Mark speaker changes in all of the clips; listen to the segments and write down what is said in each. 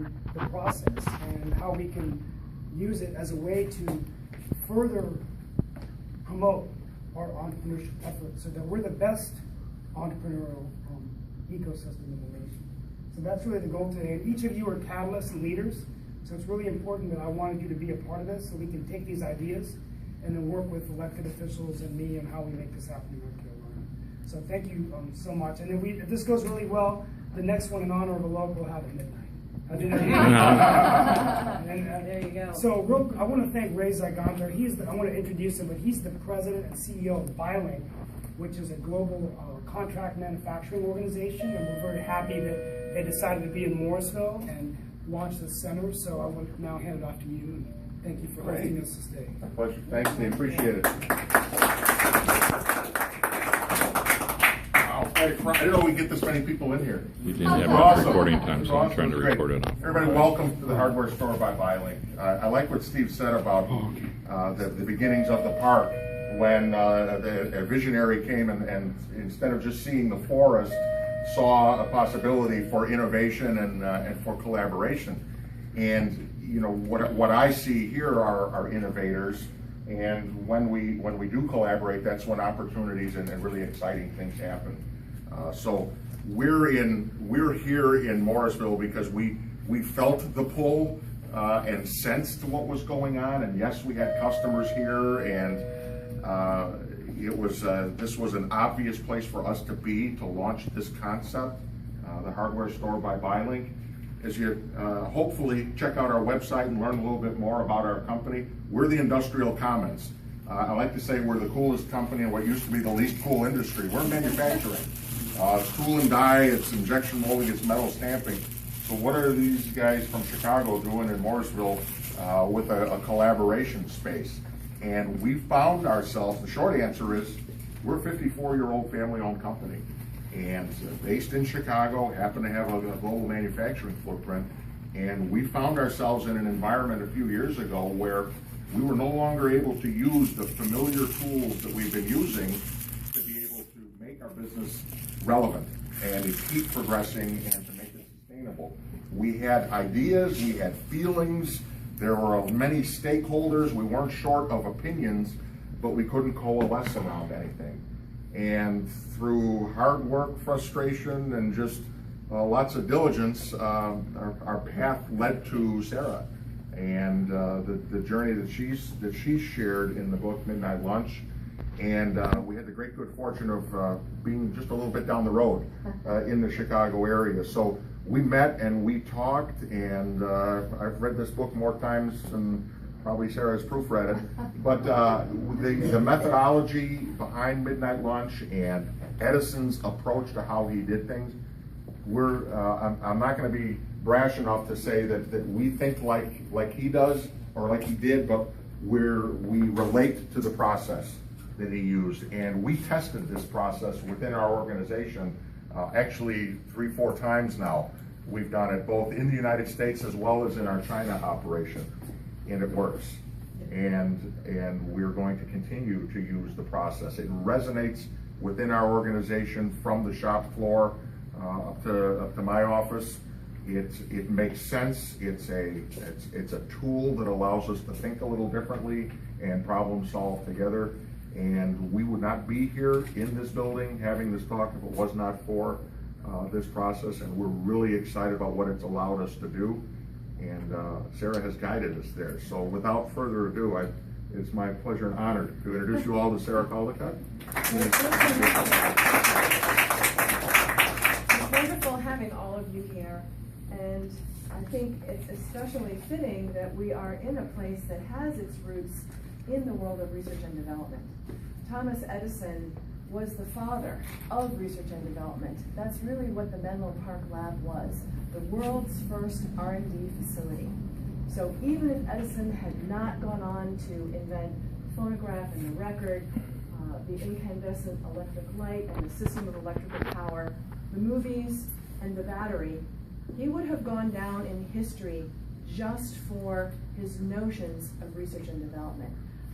Speaker 1: and the process and how we can use it as a way to further promote our entrepreneurship efforts so that we're the best entrepreneurial ecosystem in the nation. So that's really the goal today. And each of you are catalysts and leaders. So it's really important that I wanted you to be a part of this so we can take these ideas and then work with elected officials and me and how we make this happen in North Carolina. So thank you so much. And then if this goes really well, the next one in honor of a local will have at midnight.
Speaker 2: There you go.
Speaker 1: So I want to thank Ray Ziganto. I want to introduce him, but he's the president and CEO of BuyLink, which is a global contract manufacturing organization, and we're very happy that they decided to be in Morrisville and launch this center. So I want to now hand it off to you, and thank you for hosting us today.
Speaker 3: My pleasure. Thanks, Dave. Appreciate it. I didn't know we'd get this many people in here.
Speaker 4: You didn't have enough recording time, so I'm trying to record it off.
Speaker 3: Everybody, welcome to the Hardware Store by BuyLink. I like what Steve said about the beginnings of the park, when a visionary came and instead of just seeing the forest, saw a possibility for innovation and for collaboration. And you know what I see here are innovators, and when we do collaborate, that's when opportunities and really exciting things happen. So we're here in Morrisville because we felt the pull and sensed what was going on, and yes, we had customers here, and this was an obvious place for us to be to launch this concept, the Hardware Store by BuyLink. As you hopefully check out our website and learn a little bit more about our company, we're the Industrial Commons. I like to say we're the coolest company in what used to be the least cool industry. We're manufacturing. It's tool and die, it's injection molding, it's metal stamping. So what are these guys from Chicago doing in Morrisville with a collaboration space? And we found ourselves, the short answer is, we're a 54-year-old family-owned company. And based in Chicago, happen to have a global manufacturing footprint. And we found ourselves in an environment a few years ago where we were no longer able to use the familiar tools that we've been using to be able to make our business relevant and to keep progressing and to make it sustainable. We had ideas, we had feelings, there were many stakeholders, we weren't short of opinions, but we couldn't coalesce around anything. And through hard work, frustration, and just lots of diligence, our path led to Sarah and the journey that she's shared in the book Midnight Lunch. And we had the great good fortune of being just a little bit down the road in the Chicago area. So we met and we talked, and I've read this book more times than probably Sarah's proofread it. But the methodology behind Midnight Lunch and Edison's approach to how he did things, I'm not going to be brash enough to say that we think like he does or like he did, but we relate to the process that he used, and we tested this process within our organization actually 3-4 times now. We've done it both in the United States as well as in our China operation, and it works. And we're going to continue to use the process. It resonates within our organization from the shop floor up to my office. It makes sense. It's a tool that allows us to think a little differently and problem solve together. And we would not be here in this building having this talk if it was not for this process. And we're really excited about what it's allowed us to do. And Sarah has guided us there. So without further ado, it's my pleasure and honor to introduce you all to Sarah Caldicott.
Speaker 2: It's wonderful having all of you here. And I think it's especially fitting that we are in a place that has its roots in the world of research and development. Thomas Edison was the father of research and development. That's really what the Menlo Park Lab was, the world's first R&D facility. So even if Edison had not gone on to invent the phonograph and the record, the incandescent electric light and the system of electrical power, the movies and the battery, he would have gone down in history just for his notions of research and development.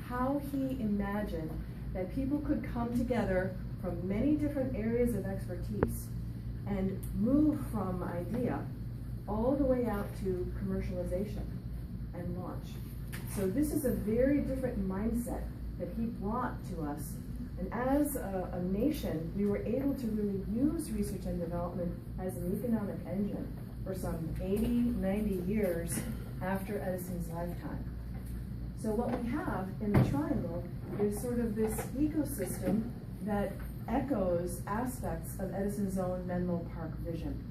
Speaker 2: How he imagined that people could come together from many different areas of expertise and move from idea all the way out to commercialization and launch. So this is a very different mindset that he brought to us. And as a nation, we were able to really use research and development as an economic engine for some 80, 90 years after Edison's lifetime. So what we have in the triangle is sort of this ecosystem that echoes aspects of Edison's own Menlo Park vision.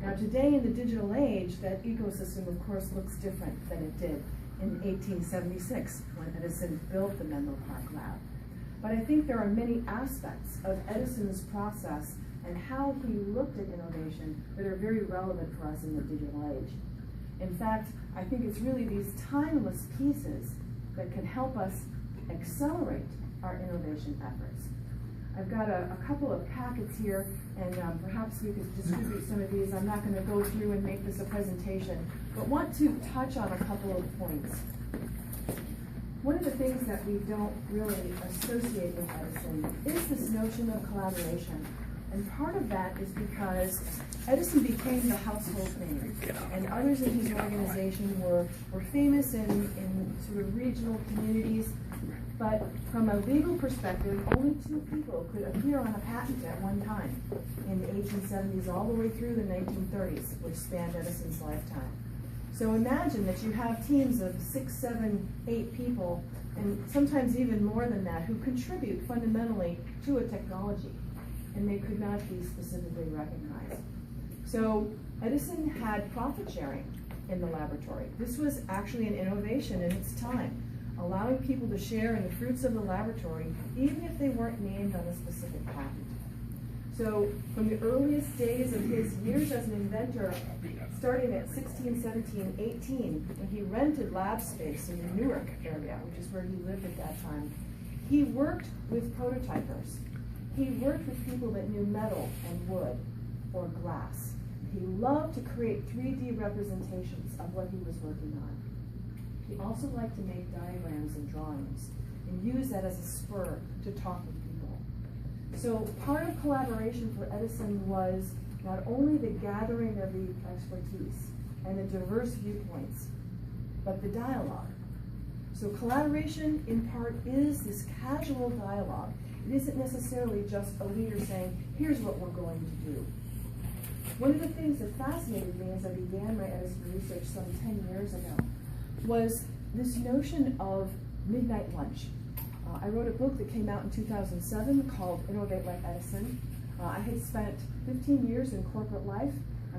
Speaker 2: Now today in the digital age, that ecosystem of course looks different than it did in 1876 when Edison built the Menlo Park lab. But I think there are many aspects of Edison's process and how he looked at innovation that are very relevant for us in the digital age. In fact, I think it's really these timeless pieces that can help us accelerate our innovation efforts. I've got a couple of packets here, and perhaps we could distribute some of these. I'm not going to go through and make this a presentation, but want to touch on a couple of points. One of the things that we don't really associate with Edison is this notion of collaboration. And part of that is because Edison became the household name, and others in his organization were famous in sort of regional communities. But from a legal perspective, only 2 people could appear on a patent at one time in the 1870s all the way through the 1930s, which spanned Edison's lifetime. So imagine that you have teams of 6, 7, 8 people, and sometimes even more than that, who contribute fundamentally to a technology, and they could not be specifically recognized. So Edison had profit sharing in the laboratory. This was actually an innovation in its time, allowing people to share in the fruits of the laboratory, even if they weren't named on a specific patent. So from the earliest days of his years as an inventor, starting at 16, 17, 18, when he rented lab space in the Newark area, which is where he lived at that time, he worked with prototypers. He worked with people that knew metal and wood or glass. He loved to create 3D representations of what he was working on. He also liked to make diagrams and drawings and use that as a spur to talk with people. So part of collaboration for Edison was not only the gathering of the expertise and the diverse viewpoints, but the dialogue. So collaboration in part is this casual dialogue. It isn't necessarily just a leader saying, here's what we're going to do. One of the things that fascinated me as I began my Edison research some 10 years ago was this notion of midnight lunch. I wrote a book that came out in 2007 called Innovate Like Edison. I had spent 15 years in corporate life.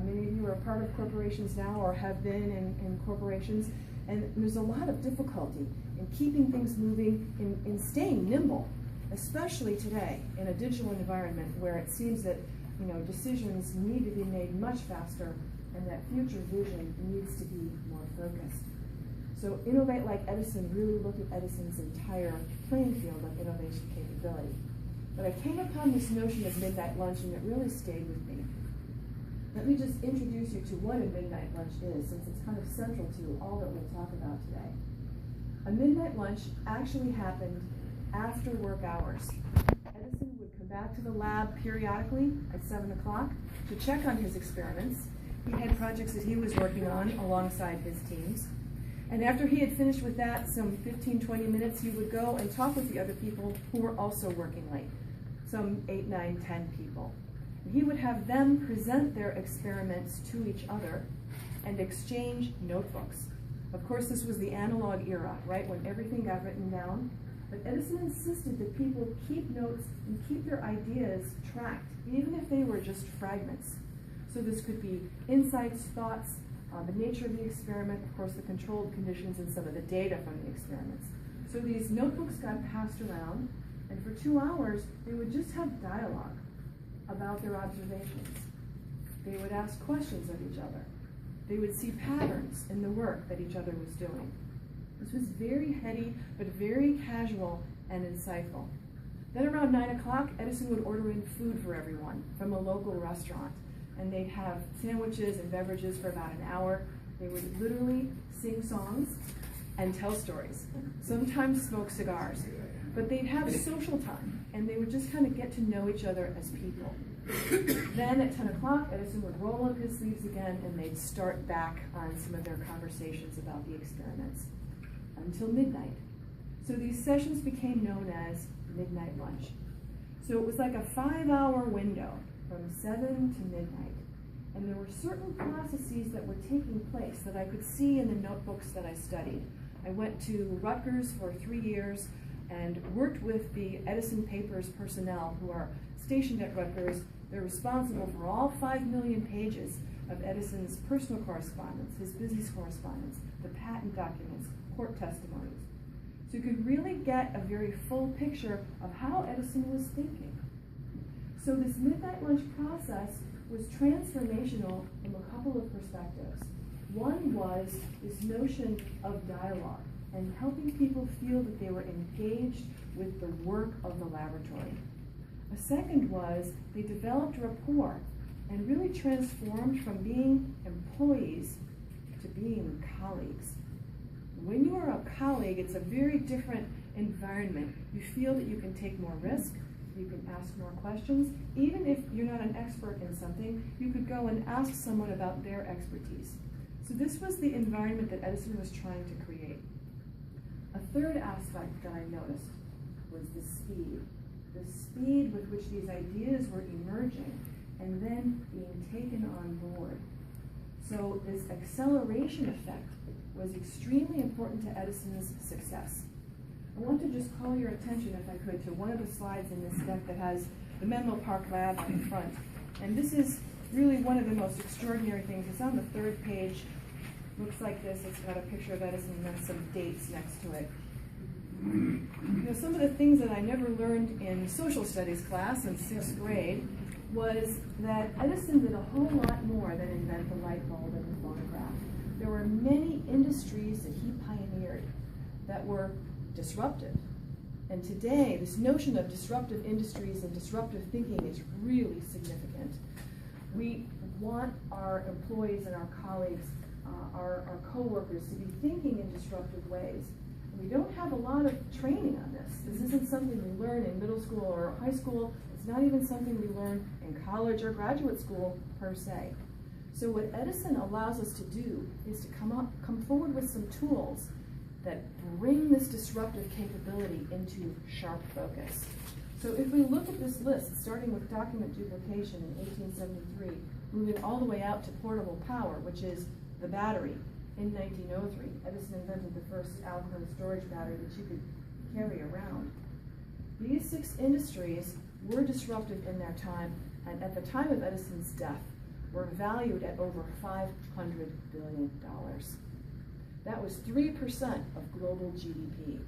Speaker 2: Many of you are a part of corporations now or have been in corporations. And there's a lot of difficulty in keeping things moving, in staying nimble, especially today in a digital environment where it seems that decisions need to be made much faster and that future vision needs to be more focused. So Innovate Like Edison really looked at Edison's entire playing field of innovation capability. But I came upon this notion of midnight lunch and it really stayed with me. Let me just introduce you to what a midnight lunch is, since it's kind of central to all that we'll talk about today. A midnight lunch actually happened after work hours. Edison would come back to the lab periodically at 7 o'clock to check on his experiments. He had projects that he was working on alongside his teams. And after he had finished with that, some 15, 20 minutes, he would go and talk with the other people who were also working late, some 8, 9, 10 people. He would have them present their experiments to each other and exchange notebooks. Of course, this was the analog era, right, when everything got written down. But Edison insisted that people keep notes and keep their ideas tracked, even if they were just fragments. So this could be insights, thoughts, the nature of the experiment, of course the controlled conditions and some of the data from the experiments. So these notebooks got passed around, and for 2 hours they would just have dialogue about their observations. They would ask questions of each other. They would see patterns in the work that each other was doing. This was very heady, but very casual and insightful. Then around 9 o'clock, Edison would order in food for everyone from a local restaurant. And they'd have sandwiches and beverages for about an hour. They would literally sing songs and tell stories, sometimes smoke cigars. But they'd have social time, and they would just kind of get to know each other as people. Then at 10 o'clock, Edison would roll up his sleeves again and they'd start back on some of their conversations about the experiments until midnight. So these sessions became known as midnight lunch. So it was like a 5-hour window from 7 to midnight. And there were certain processes that were taking place that I could see in the notebooks that I studied. I went to Rutgers for 3 years and worked with the Edison Papers personnel who are stationed at Rutgers. They're responsible for all 5 million pages of Edison's personal correspondence, his business correspondence, the patent documents, court testimonies. So you could really get a very full picture of how Edison was thinking. So this midnight lunch process was transformational from a couple of perspectives. One was this notion of dialogue and helping people feel that they were engaged with the work of the laboratory. A second was they developed rapport and really transformed from being employees to being colleagues. When you are a colleague, it's a very different environment. You feel that you can take more risk, you can ask more questions. Even if you're not an expert in something, you could go and ask someone about their expertise. So this was the environment that Edison was trying to create. A third aspect that I noticed was the speed with which these ideas were emerging and then being taken on board. So this acceleration effect was extremely important to Edison's success. I want to just call your attention, if I could, to one of the slides in this deck that has the Menlo Park lab on the front. And this is really one of the most extraordinary things. It's on the 3rd page. Looks like this. It's got a picture of Edison and then some dates next to it. You know, some of the things that I never learned in social studies class in 6th grade was that Edison did a whole lot more than invent the light bulb and the phonograph. There were many industries that he pioneered that were disruptive. And today, this notion of disruptive industries and disruptive thinking is really significant. We want our employees and our colleagues, our co-workers to be thinking in disruptive ways. And we don't have a lot of training on this. This isn't something we learn in middle school or high school. It's not even something we learn in college or graduate school per se. So what Edison allows us to do is to come forward with some tools that bring this disruptive capability into sharp focus. So if we look at this list, starting with document duplication in 1873, moving all the way out to portable power, which is the battery, in 1903. Edison invented the first alkaline storage battery that you could carry around. These 6 industries were disruptive in their time, and at the time of Edison's death, were valued at over $500 billion. That was 3% of global GDP.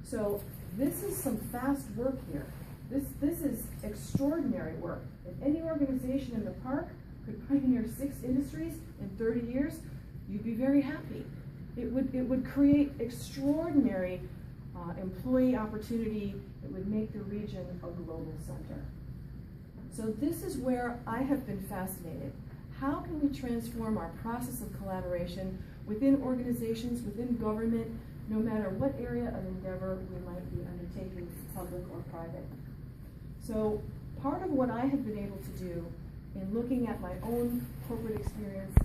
Speaker 2: So this is some fast work here. This is extraordinary work. If any organization in the park could pioneer 6 industries in 30 years, you'd be very happy. It would create extraordinary employee opportunity. It would make the region a global center. So this is where I have been fascinated. How can we transform our process of collaboration within organizations, within government, no matter what area of endeavor we might be undertaking, public or private? So part of what I have been able to do in looking at my own corporate experience